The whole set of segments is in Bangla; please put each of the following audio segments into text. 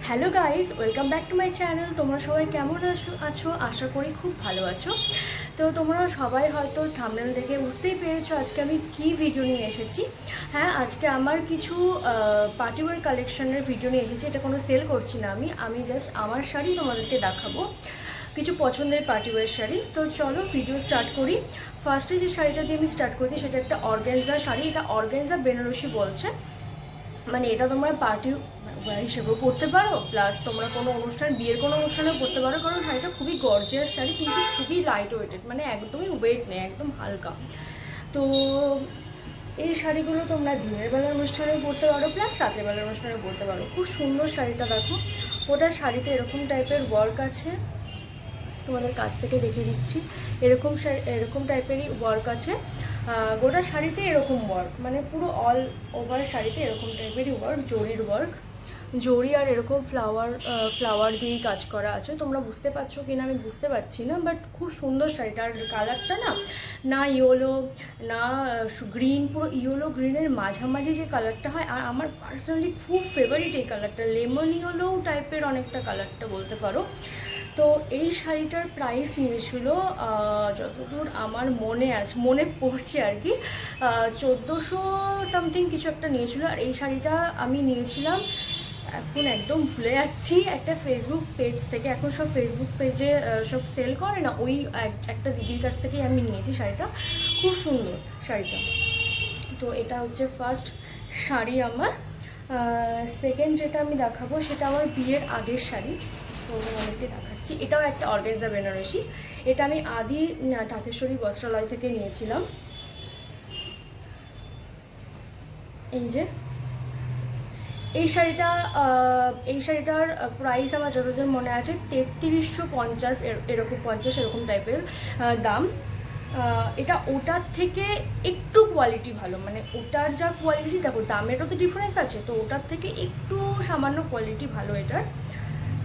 Hello guys, welcome back to my channel. তোমরা সবাই কেমন আছো? আশা করি খুব ভালো আছো। তো তোমরা সবাই হয়তো থাম্বনেল দেখে বুঝতেই পেরেছো আজকে আমি কি ভিডিও নিয়ে এসেছি। হ্যাঁ, আজকে আমার কিছু পার্টিওয়ার কালেকশনের ভিডিও নিয়ে এসেছি। এটা কোনো সেল করছি না, আমি জাস্ট আমার শাড়ি তোমাদেরকে দেখাবো, কিছু পছন্দের পার্টিওয়ার শাড়ি। তো চলো ভিডিও স্টার্ট করি। ফার্স্টে যে শাড়িটা দিয়ে আমি স্টার্ট করছি সেটা একটা অর্গ্যানজা শাড়ি। এটা অর্গ্যানজা বেনারসি বলছে, মানে এটা তোমরা পার্টি ওয়্যার হিসেবেও পরতে পারো, প্লাস তোমরা কোনো অনুষ্ঠান, বিয়ের কোনো অনুষ্ঠানেও পরতে পারো, কারণ শাড়িটা খুবই গর্জিয়াস শাড়ি, কিন্তু খুবই লাইট ওয়েটেড, মানে একদমই ওয়েট নেই, একদম হালকা। তো এই শাড়িগুলো তোমরা দিনের বেলার অনুষ্ঠানেও পরতে পারো, প্লাস রাতের বেলার অনুষ্ঠানেও পরতে পারো। খুব সুন্দর শাড়িটা, দেখো ওটা শাড়িতে এরকম টাইপের ওয়ার্ক আছে, তোমাদের কাছ থেকে দেখিয়ে দিচ্ছি। এরকম টাইপেরই ওয়ার্ক আছে গোটা শাড়িতে, এরকম ওয়ার্ক, মানে পুরো অল ওভার শাড়িতে এরকম টাইপেরই ওয়ার্ক, জরির ওয়ার্ক, জরি আর এরকম ফ্লাওয়ার দিয়েই কাজ করা আছে। তোমরা বুঝতে পারছো কিনা আমি বুঝতে পারছি না, বাট খুব সুন্দর শাড়িটা। আর কালারটা না ইয়েলো না গ্রিন, পুরো ইয়েলো গ্রিনের মাঝামাঝি যে কালারটা হয়, আর আমার পার্সোনালি খুব ফেভারিট এই কালারটা, লেমন ইয়েলো টাইপের অনেকটা কালারটা বলতে পারো। তো এই শাড়িটার প্রাইস নিয়েছিল, যতদূর আমার মনে পড়ছে আর কি, 1400 সামথিং কিছু একটা নিয়েছিল। আর এই শাড়িটা আমি নিয়েছিলাম, এখন একদম ভুলে যাচ্ছি, একটা ফেসবুক পেজ থেকে। এখন সব ফেসবুক পেজে সব সেল করে না, ওই একটা দিদির কাছ থেকেই আমি নিয়েছি শাড়িটা। খুব সুন্দর শাড়িটা। তো এটা হচ্ছে ফার্স্ট শাড়ি আমার। সেকেন্ড যেটা আমি দেখাবো সেটা আমার বিয়ের আগের শাড়ি, তো তোমাদেরকে দেখাচ্ছি। এটাও একটা অর্গানজা বেনারসি। এটা আমি আদি ঢাকেশ্বরী বস্ত্রালয় থেকে নিয়েছিলাম। এই যে এই শাড়িটার প্রাইস আমার যতদূর মনে আছে 3350 এরকম 50 এরকম টাইপের দাম। এটা ওটার থেকে একটু কোয়ালিটি ভালো, মানে ওটার যা কোয়ালিটি, দেখো দামেরও তো ডিফারেন্স আছে, তো ওটার থেকে একটু সামান্য কোয়ালিটি ভালো এটার।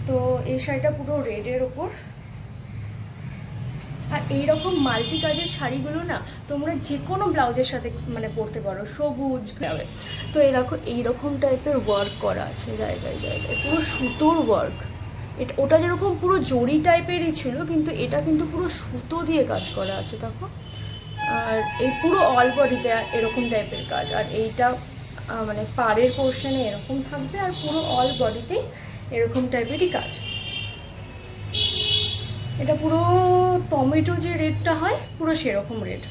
তো এই শাড়িটা পুরো রেডের ওপর। আর এইরকম মাল্টি কাজের শাড়িগুলো না তোমরা যে কোনো ব্লাউজের সাথে মানে পরতে পারো, সবুজ ব্লাউজে। তো এই দেখো এইরকম টাইপের ওয়ার্ক করা আছে জায়গায় জায়গায়, পুরো সুতোর ওয়ার্ক। ওটা যেরকম পুরো জরি টাইপেরই ছিল, কিন্তু এটা কিন্তু পুরো সুতো দিয়ে কাজ করা আছে, দেখো। আর এই পুরো অল বডিতে এরকম টাইপের কাজ, আর এইটা মানে পাড়ের পোর্শনে এরকম থাকবে, আর পুরো অল বডিতে এরকম টাইপেরই কাজ। এটা পুরো টমেটো যে রেডটা হয় পুরো সেরকম রেড,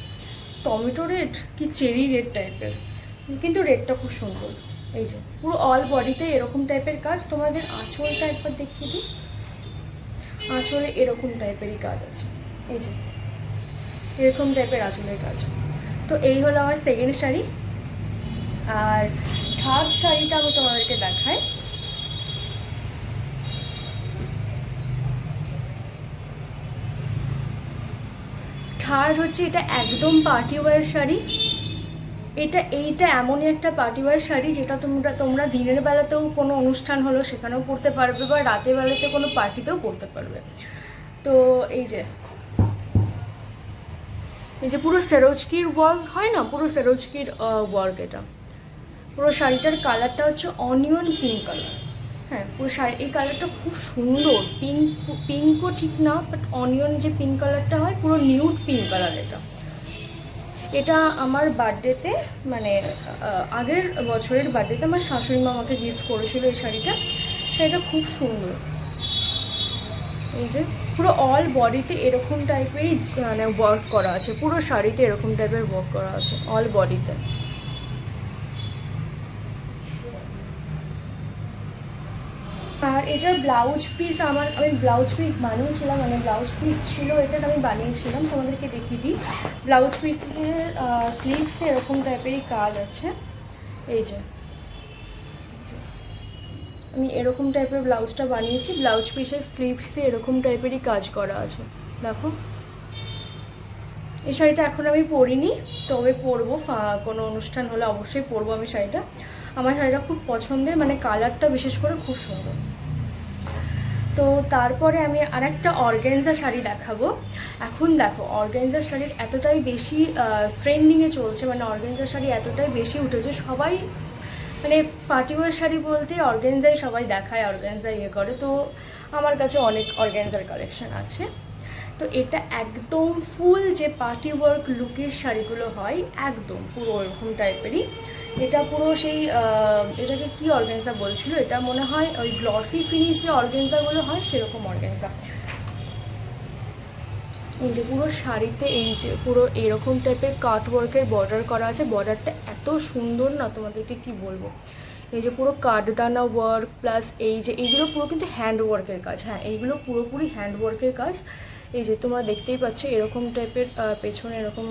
টমেটো রেড কি চেরি রেড টাইপের, কিন্তু রেডটা খুব সুন্দর। এই যে পুরো অল বডিতে এরকম টাইপের কাজ। তোমাদের আঁচলটা একবার দেখিয়ে দিই, আঁচলে এরকম টাইপেরই কাজ আছে, এই যে এরকম টাইপের আঁচলের কাজ। তো এই হলো আমার সেকেন্ড শাড়ি। আর থার্ড শাড়িটা আমি তোমাদেরকে দেখাই। থার্ড হচ্ছে, এটা একদম পার্টি ওয়্যার শাড়ি। এইটা এমনই একটা পার্টি ওয়্যার শাড়ি যেটা তোমরা দিনের বেলাতেও কোনো অনুষ্ঠান হলো সেখানেও পরতে পারবে, বা রাতের বেলাতে কোনো পার্টিতেও পরতে পারবে। তো এই যে পুরো সেরোজকির ওয়ার্ক হয় না, পুরো সেরোজকির ওয়ার্ক এটা। পুরো শাড়িটার কালারটা হচ্ছে অনিয়ন পিঙ্ক কালার। হ্যাঁ, পুরো শাড়ি এই কালারটা খুব সুন্দর, পিঙ্কও ঠিক না, বাট অনিয়ন যে পিঙ্ক কালারটা হয়, পুরো নিউড পিঙ্ক কালার এটা আমার বার্থডেতে, মানে আগের বছরের বার্থডেতে আমার শাশুড়ি মা আমাকে গিফট করেছিল এই শাড়িটা খুব সুন্দর। এই যে পুরো অল বডিতে এরকম টাইপেরই মানে ওয়ার্ক করা আছে, পুরো শাড়িতে এরকম টাইপের ওয়ার্ক করা আছে অল বডিতে। আর এটার ব্লাউজ পিস আমি ব্লাউজ পিস বানিয়েছিলাম, মানে ব্লাউজ পিস ছিল এটার, আমি বানিয়েছিলাম, তোমাদেরকে দেখিয়ে দিই। ব্লাউজ পিসের স্লিভসে এরকম টাইপেরই কাজ আছে। এই যে আমি এরকম টাইপের ব্লাউজটা বানিয়েছি, ব্লাউজ পিসের স্লিভসে এরকম টাইপেরই কাজ করা আছে, দেখো। এই শাড়িটা এখন আমি পরিনি, তবে পরবো, কোনো অনুষ্ঠান হলে অবশ্যই পরবো আমি শাড়িটা। আমার শাড়িটা খুব পছন্দের, মানে কালারটা বিশেষ করে খুব সুন্দর। তো তারপরে আমি আরেকটা অর্গ্যানজা শাড়ি দেখাবো। এখন দেখো অর্গ্যানজা শাড়ির এতটাই বেশি ট্রেন্ডিংয়ে চলছে, মানে অর্গ্যানজা শাড়ি এতটাই বেশি উঠেছে, সবাই মানে পার্টিওয়ার শাড়ি বলতে অর্গানজাই সবাই দেখায়, অর্গানজা ইয়ে করে, তো আমার কাছে অনেক অর্গানজার কালেকশন আছে। তো এটা একদম ফুল যে পার্টি ওয়ার্ক লুকের শাড়িগুলো হয় একদম পুরো ওরকম টাইপেরই। এটা পুরো সেই এটাকে কি অর্গানজা বলছিল, এটা মনে হয় ওই গ্লসি ফিনিশ যে অর্গানজাগুলো হয় সেরকম অর্গানজা। এই যে পুরো শাড়িতে এই যে পুরো এরকম টাইপের কাট ওয়ার্কের বর্ডার করা আছে, বর্ডারটা এত সুন্দর না তোমাদেরকে কি বলবো। এই যে পুরো কাঠদানা ওয়ার্ক প্লাস এই যে এইগুলো পুরো কিন্তু হ্যান্ড ওয়ার্কের কাজ, হ্যাঁ এইগুলো পুরোপুরি হ্যান্ড ওয়ার্কের কাজ। এই যে তোমরা দেখতেই পাচ্ছ এরকম টাইপের পেছনে এরকম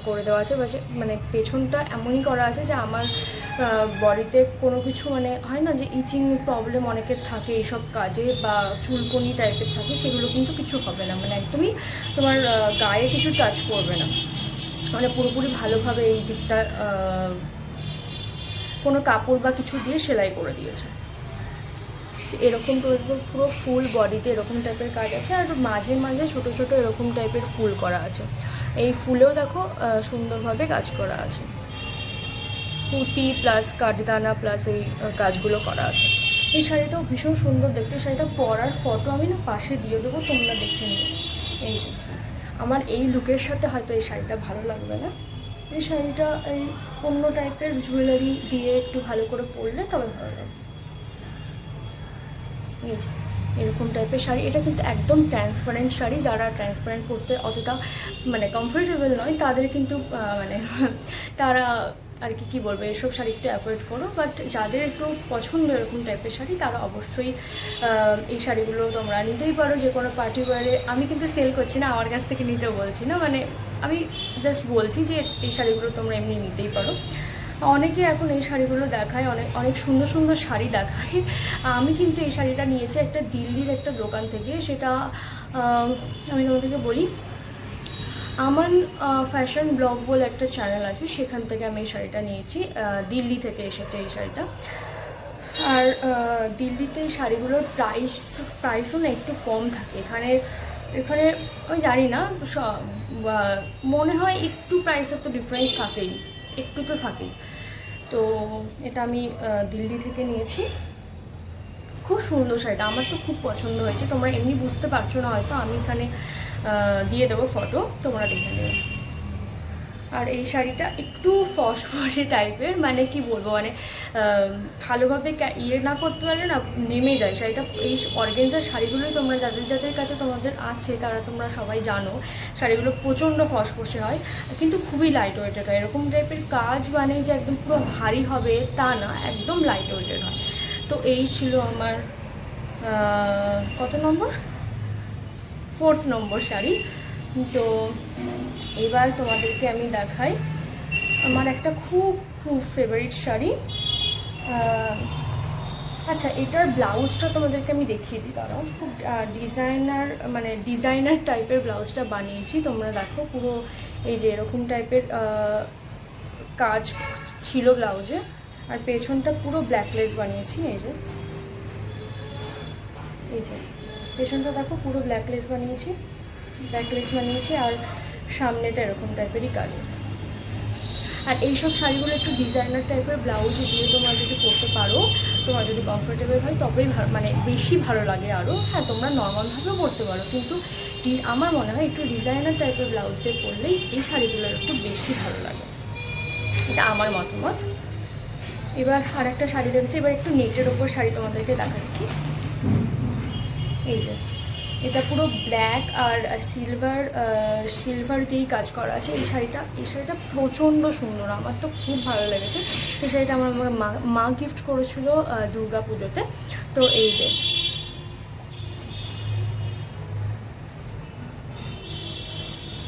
করে দেওয়া আছে, মানে পেছনটা এমনই করা আছে যে আমার বডিতে কোনো কিছু মানে হয় না যে ইচিং প্রবলেম অনেকের থাকে এইসব কাজে, বা চুলকনি টাইপের থাকে, সেগুলো কিন্তু কিছু হবে না, মানে একদমই তোমার গায়ে কিছু টাচ করবে না, মানে পুরোপুরি ভালোভাবে এই দিকটা কোনো কাপড় বা কিছু দিয়ে সেলাই করে দিয়েছে। এরকম পুরো ফুল বডিতে এরকম টাইপের কাজ আছে, আর মাঝে মাঝে ছোটো ছোটো এরকম টাইপের ফুল করা আছে। এই ফুলেও দেখো সুন্দরভাবে কাজ করা আছে, পুঁতি প্লাস কাঠদানা প্লাস এই কাজগুলো করা আছে। এই শাড়িটাও ভীষণ সুন্দর দেখতে, শাড়িটা পরার ফটো আমি না পাশে দিয়ে দেবো, তোমরা দেখে নিও। এই যে আমার এই লুকের সাথে হয়তো এই শাড়িটা ভালো লাগবে না, এই শাড়িটা এই অন্য টাইপের জুয়েলারি দিয়ে একটু ভালো করে পরলে তবে ভালো লাগবে। এই যে এরকম টাইপের শাড়ি, এটা কিন্তু একদম ট্রান্সপারেন্ট শাড়ি, যারা ট্রান্সপারেন্ট পরতে অতটা মানে কমফোর্টেবল নয় তাদের কিন্তু মানে তারা আর কি বলবো এসব শাড়ি একটু অ্যাভয়েড করো, বাট যাদের একটু পছন্দ এরকম টাইপের শাড়ি তারা অবশ্যই এই শাড়িগুলো তোমরা নিতেই পারো যে কোনো পার্টি ওয়ারে। আমি কিন্তু সেল করছি না, আমার কাছ থেকে নিতে বলছি না, মানে আমি জাস্ট বলছি যে এই শাড়িগুলো তোমরা এমনি নিতেই পারো। অনেকে এখন এই শাড়িগুলো দেখায়, অনেক অনেক সুন্দর সুন্দর শাড়ি দেখায়। আমি কিন্তু এই শাড়িটা নিয়েছি একটা দিল্লির একটা দোকান থেকে, সেটা আমি তোমাদেরকে বলি, আমান ফ্যাশন ব্লগ বলে একটা চ্যানেল আছে, সেখান থেকে আমি এই শাড়িটা নিয়েছি, দিল্লি থেকে এসেছে এই শাড়িটা। আর দিল্লিতে এই শাড়িগুলোর প্রাইসও না একটু কম থাকে, এখানে আমি জানি না, মনে হয় একটু প্রাইসের তো ডিফারেন্স থাকেই, একটু তো থাকেই। তো এটা আমি দিল্লি থেকে নিয়েছি, খুব সুন্দর শাড়িটা, আমার তো খুব পছন্দ হয়েছে। তোমরা এমনি বুঝতে পারছো না হয়তো, আমি এখানে দিয়ে দেবো ফটো, তোমরা দেখে নেবে। আর এই শাড়িটা একটু ফসফসে টাইপের, মানে কি বলবো, মানে ভালোভাবে ইয়ে না করতে পারলে না নেমে যায় শাড়িটা। এই অর্গানজার শাড়িগুলোই তোমরা যাদের যাদের কাছে তোমাদের আছে তারা তোমরা সবাই জানো শাড়িগুলো প্রচণ্ড ফসফসে হয়, কিন্তু খুবই লাইট ওয়েটেড হয়। এরকম টাইপের কাজ মানে যে একদম পুরো ভারী হবে তা না, একদম লাইট ওয়েটেড হয়। তো এই ছিল আমার কত নম্বর, 4th নম্বর শাড়ি। তো এবার তোমাদেরকে আমি দেখাই আমার একটা খুব খুব ফেভারিট শাড়ি। আচ্ছা, এটার ব্লাউজটা তোমাদেরকে আমি দেখিয়ে দিই, দাঁড়াও। খুব ডিজাইনার টাইপের ব্লাউজটা বানিয়েছি, তোমরা দেখো পুরো এই যে এরকম টাইপের কাজ ছিল ব্লাউজে, আর পেছনটা পুরো ব্ল্যাক লেস বানিয়েছি। এই যে পেছনটা দেখো পুরো ব্ল্যাক লেস বানিয়েছি, আর সামনেটা এরকম টাইপেরই কাজ। আর এইসব শাড়িগুলো একটু ডিজাইনার টাইপের ব্লাউজ দিয়ে তোমরা যদি করতে পারো, তোমার যদি কমফোর্টেবল হয় তবেই মানে বেশি ভালো লাগে আরও। হ্যাঁ, তোমরা নর্মালভাবেও করতে পারো, কিন্তু আমার মনে হয় একটু ডিজাইনার টাইপের ব্লাউজ দিয়ে পরলেই এই শাড়িগুলোর একটু বেশি ভালো লাগে, এটা আমার মতামত। এবার আর একটা শাড়ি দেখছি, এবার একটু নেটের ওপর শাড়ি তোমাদেরকে দেখাচ্ছি। এই যে এটা পুরো ব্ল্যাক আর সিলভার দিয়েই কাজ করা আছে। এই শাড়িটা প্রচণ্ড সুন্দর, আমার তো খুব ভালো লেগেছে। এই শাড়িটা আমার মা গিফট করেছিল দুর্গা পুজোতে। তো এই যে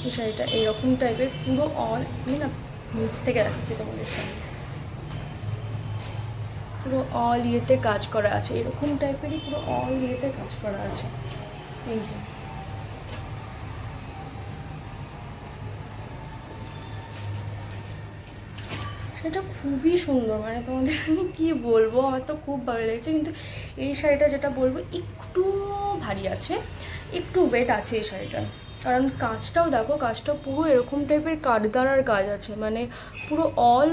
এই শাড়িটা এরকম টাইপের পুরো আমি না নিচ থেকে দেখাচ্ছি তোমাদের সামনে, পুরো অল ইয়েতে কাজ করা আছে, এরকম টাইপেরই পুরো অল ইয়েতে কাজ করা আছে। এই যে সেটা খুবই সুন্দর, মানে তোমাদের আমি কী বলবো, আমার তো খুব ভালো লেগেছে। কিন্তু এই শাড়িটা যেটা বলবো একটু ভারী আছে, একটু ওয়েট আছে এই শাড়িটার, কারণ কাজটাও দেখো, কাজটা পুরো এরকম টাইপের কাঠদারার কাজ আছে, মানে পুরো অল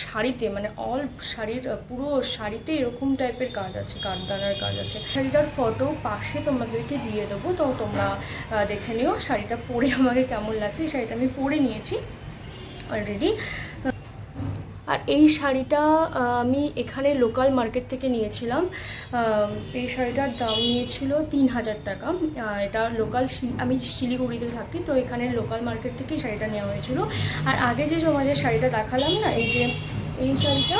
শাড়িতে, মানে অল শাড়ির পুরো শাড়িতে এরকম টাইপের কাজ আছে, কাঠদারার কাজ আছে। শাড়িটার ফটো পাশে তোমাদেরকে দিয়ে দেবো, তো তোমরা দেখে নিও শাড়িটা পরে আমাকে কেমন লাগছে। শাড়িটা আমি পরে নিয়েছি অলরেডি। আর এই শাড়িটা আমি এখানে লোকাল মার্কেট থেকে নিয়েছিলাম। এই শাড়িটার দাম নিয়েছিল 3000 টাকা। এটা লোকাল, আমি শিলিগুড়িতে থাকি, তো এখানে লোকাল মার্কেট থেকে শাড়িটা নেওয়া হয়েছিল। আর আগে যে তোমাদের শাড়িটা দেখালাম না, এই যে এই শাড়িটা,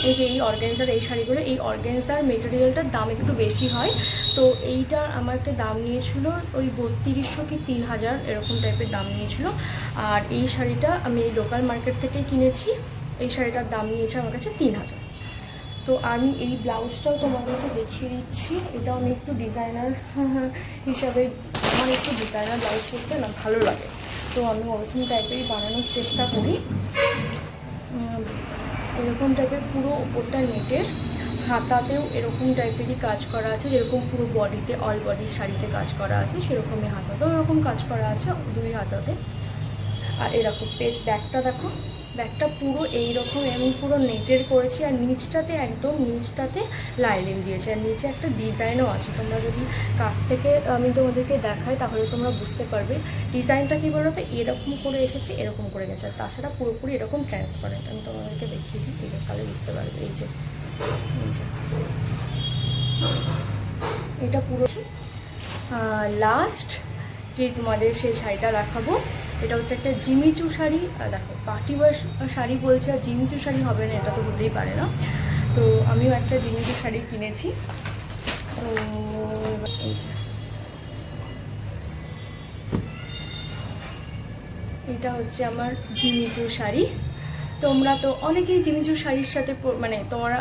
এই যে এই অর্গ্যানজার এই শাড়িগুলো, এই অর্গ্যানজার মেটেরিয়ালটার দাম একটু বেশি হয়। তো এইটার আমার একটা দাম নিয়েছিল ওই 3200 কি 3000 এরকম টাইপের দাম নিয়েছিল। আর এই শাড়িটা আমি লোকাল মার্কেট থেকে কিনেছি। এই শাড়িটার দাম নিয়েছে আমার কাছে 3000। তো আমি এই ব্লাউজটাও তোমাদেরকে দেখিয়ে দিচ্ছি। এটাও আমি একটু ডিজাইনার হিসাবে, আমার একটু ডিজাইনার ব্লাউজ করতে না ভালো লাগে, তো আমি ওরকম টাইপেরই বানানোর চেষ্টা করি। এরকম টাইপের পুরো ওপরটা নেটের, হাতাতেও এরকম টাইপেরই কাজ করা আছে, যেরকম পুরো বডিতে অল বডির শাড়িতে কাজ করা আছে সেরকমই হাতাতেও এরকম কাজ করা আছে, দুই হাতাতে। আর এরকম পেজ ব্যাগটা দেখো, ব্যাগটা পুরো এইরকম আমি পুরো নেটের করেছি। আর নিচটাতে একদম নিচটাতে লাইলিন দিয়েছে, আর নিচে একটা ডিজাইনও আছে। তোমরা যদি কাছ থেকে আমি তোমাদেরকে দেখাই তাহলে তোমরা বুঝতে পারবে ডিজাইনটা কী বলো তো, এরকম করে এসেছে, এরকম করে গেছে। আর তাছাড়া পুরোপুরি এরকম ট্রান্সপারেন্ট। আমি তোমাদেরকে দেখিয়ে দিই, এই তাহলে বুঝতে পারবে। এই যে এটা পুরো লাস্ট যে তোমাদের সেই শাড়িটা দেখাবো, এটা হচ্ছে একটা জিমিচু শাড়ি। আর দেখো পার্টিওয়ার শাড়ি বলছে, আর জিমিচু শাড়ি হবে না, এটা তো হতেই পারে না। তো আমিও একটা জিমিচু শাড়ি কিনেছি। তো এই যে এটা হচ্ছে আমার জিমিচু শাড়ি। তোমরা তো অনেকেই জিমিচু শাড়ির সাথে, মানে তোমরা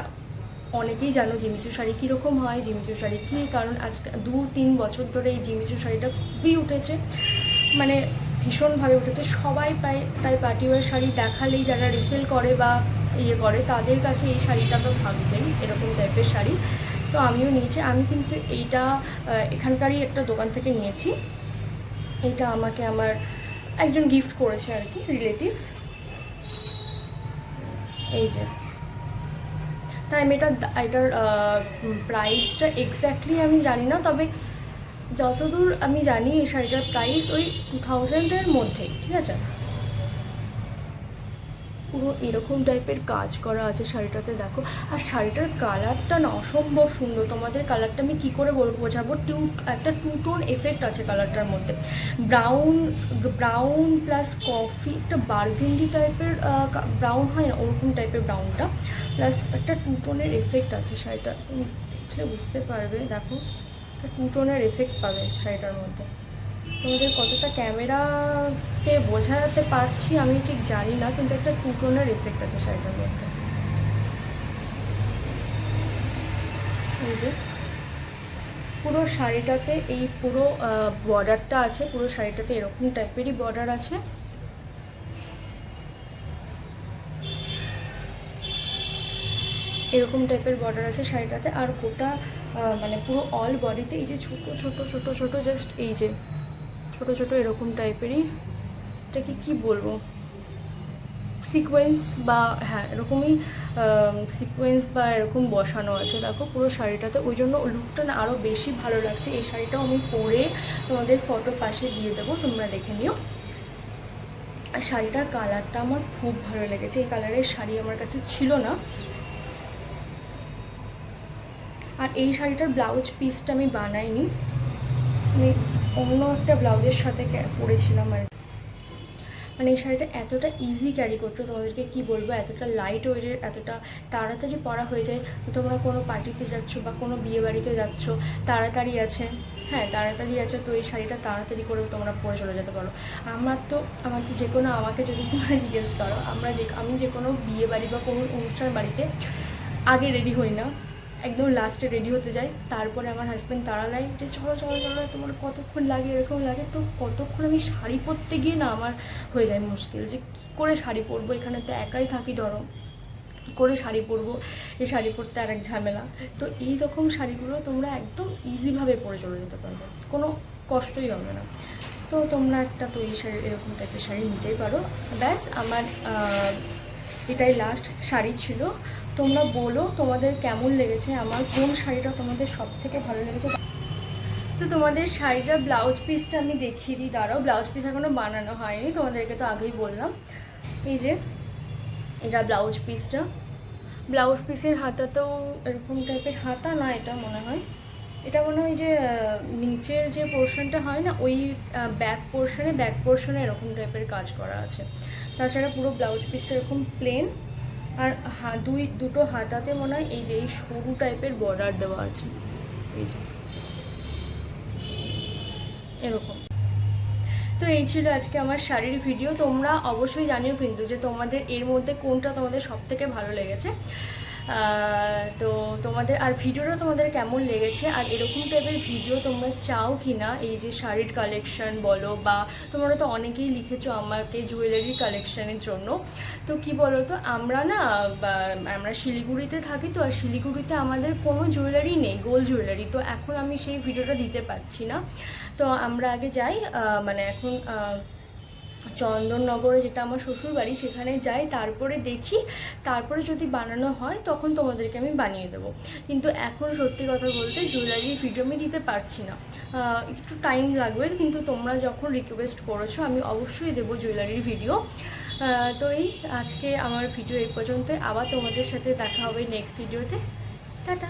অনেকেই জানো জিমিচু শাড়ি কীরকম হয়, জিমিচু শাড়ি কী। কারণ আজকে 2-3 বছর ধরে এই জিমিচু শাড়িটা খুবই উঠেছে, মানে ভীষণভাবে উঠেছে। সবাই প্রায় পার্টিওয়ার শাড়ি দেখালেই, যারা রিসেল করে বা ইয়ে করে তাদের কাছে এই শাড়িটা তো থাকবেই, এরকম টাইপের শাড়ি। তো আমিও নিয়েছি। আমি কিন্তু এইটা এখানকারই একটা দোকান থেকে নিয়েছি। এইটা আমাকে আমার একজন গিফট করেছে আর কি, রিলেটিভস। এই যে তাই আমি এটার প্রাইসটা এক্স্যাক্টলি আমি জানি না, তবে যতদূর আমি জানি এই শাড়িটার প্রাইস ওই 2000-এর মধ্যেই, ঠিক আছে। পুরো এরকম টাইপের কাজ করা আছে শাড়িটাতে, দেখো। আর শাড়িটার কালারটা না অসম্ভব সুন্দর। তোমাদের কালারটা আমি কী করে বোঝাবো, একটা টু টোন এফেক্ট আছে কালারটার মধ্যে। ব্রাউন প্লাস কফি, একটা বার্গেন্ডি টাইপের ব্রাউন হয় না, ওরকম টাইপের ব্রাউনটা, প্লাস একটা টু টোনের এফেক্ট আছে। শাড়িটা তুমি দেখলে বুঝতে পারবে, দেখো একটা টু টোনের এফেক্ট পাবে শাড়িটার মধ্যে। তোমাদের কতটা ক্যামেরাতে বোঝাতে পারছি আমি ঠিক জানি না, কিন্তু একটা টু টোনের এফেক্ট আছে শাড়িটার মধ্যে। এই যে পুরো শাড়িটাতে এই পুরো বর্ডারটা আছে, পুরো শাড়িটাতে এরকম টাইপেরই বর্ডার আছে। এরকম টাইপের বর্ডার আছে শাড়িটাতে। আর গোটা মানে পুরো অল বডিতে এই যে ছোটো ছোটো ছোটো ছোটো জাস্ট এই যে ছোটো ছোটো এরকম টাইপেরই, এটাকে কী বলবো, সিকোয়েন্স বা হ্যাঁ এরকমই সিকোয়েন্স বা এরকম বসানো আছে, দেখো পুরো শাড়িটাতে। ওই জন্য লুকটা না আরও বেশি ভালো লাগছে। এই শাড়িটাও আমি পরে তোমাদের ফটো পাশে দিয়ে দেবো, তোমরা দেখে নিও। আর শাড়িটার কালারটা আমার খুব ভালো লেগেছে। এই কালারের শাড়ি আমার কাছে ছিল না। আর এই শাড়িটার ব্লাউজ পিসটা আমি বানাইনি, আমি অন্য একটা ব্লাউজের সাথে পরেছিলাম আর মানে এই শাড়িটা এতটা ইজি ক্যারি করতে, তোমাদেরকে কি বলবো, এতটা লাইট ওয়েটের, এতটা তাড়াতাড়ি পরা হয়ে যায়। তোমরা কোনো পার্টিতে যাচ্ছ বা কোনো বিয়ে বাড়িতে যাচ্ছ, তাড়াতাড়ি আছে, হ্যাঁ তাড়াতাড়ি আছে, তো এই শাড়িটা তাড়াতাড়ি করেও তোমরা পরে চলে যেতে পারো। আমার তো যে কোনো, আমাকে যদি তোমরা জিজ্ঞেস করো, আমি যে কোনো বিয়ে বাড়ি বা কোনো অনুষ্ঠান বাড়িতে আগে রেডি হই না, একদম লাস্টে রেডি হতে যাই। তারপরে আমার হাজব্যান্ড তাড়া দেয় যে চলো চলো চলো, তোমার কতক্ষণ লাগে, এরকম লাগে। তো কতক্ষণ আমি শাড়ি পরতে গিয়ে না আমার হয়ে যায় মুশকিল, যে কী করে শাড়ি পরবো, এখানে তো একাই থাকি ধরো, কী করে শাড়ি পরবো, এই শাড়ি পরতে আর এক ঝামেলা। তো এই রকম শাড়িগুলো তোমরা একদম ইজিভাবে পরে চলে যেতে পারবে, কোনো কষ্টই হবে না। তো তোমরা একটা তো এই শাড়ি, এরকম টাইপের শাড়ি নিতেই পারো। ব্যাস, আমার এটাই লাস্ট শাড়ি ছিল। তোমরা বলো তোমাদের কেমন লেগেছে, আমার কোন শাড়িটা তোমাদের সব থেকে ভালো লেগেছে। তো তোমাদের শাড়িটার ব্লাউজ পিসটা আমি দেখিয়ে দিই, দাঁড়াও। ব্লাউজ পিস এখনও বানানো হয়নি, তোমাদেরকে তো আগেই বললাম। এই যে এটা ব্লাউজ পিসটা। ব্লাউজ পিসের হাতাতেও এরকম টাইপের হাতা না, এটা মনে হয় যে নিচের যে পোর্শনটা হয় না, ওই ব্যাক পোর্শনে এরকম টাইপের কাজ করা আছে। তাছাড়া পুরো ব্লাউজ পিসটা এরকম প্লেন, আর দুটো হাতাতে মনে হয় এই যে এই সরু টাইপের বর্ডার দেওয়া আছে, এই যে এরকম। তো এই ছিল আজকে আমার শাড়ির ভিডিও। তোমরা অবশ্যই জানিও কিন্তু যে তোমাদের এর মধ্যে কোনটা তোমাদের সব থেকে ভালো লেগেছে। তো তোমাদের আর ভিডিওটা তোমাদের কেমন লেগেছে, আর এরকম টাইপের ভিডিও তোমরা চাও কি না, এই যে শাড়ির কালেকশন বলো, বা তোমরা তো অনেকেই লিখেছো আমাকে জুয়েলারি কালেকশনের জন্য। তো কি বলো তো, আমরা শিলিগুড়িতে থাকি, তো আর শিলিগুড়িতে আমাদের কোনো জুয়েলারি নেই, গোল্ড জুয়েলারি। তো এখন আমি সেই ভিডিওটা দিতে পারছি না। তো আমরা আগে যাই, মানে এখন চন্দননগরে, যেটা আমার শ্বশুর বাড়ি, সেখানে যাই, তারপরে দেখি, তারপরে যদি বানানো হয় তখন তোমাদেরকে আমি বানিয়ে দেবো। কিন্তু এখন সত্যি কথা বলতে জুয়েলারির ভিডিও আমি দিতে পারছি না, একটু টাইম লাগবে। কিন্তু তোমরা যখন রিকোয়েস্ট করেছো আমি অবশ্যই দেবো জুয়েলারির ভিডিও। তো এই আজকে আমার ভিডিও এই পর্যন্ত, আবার তোমাদের সাথে দেখা হবে নেক্সট ভিডিওতে। টাটা।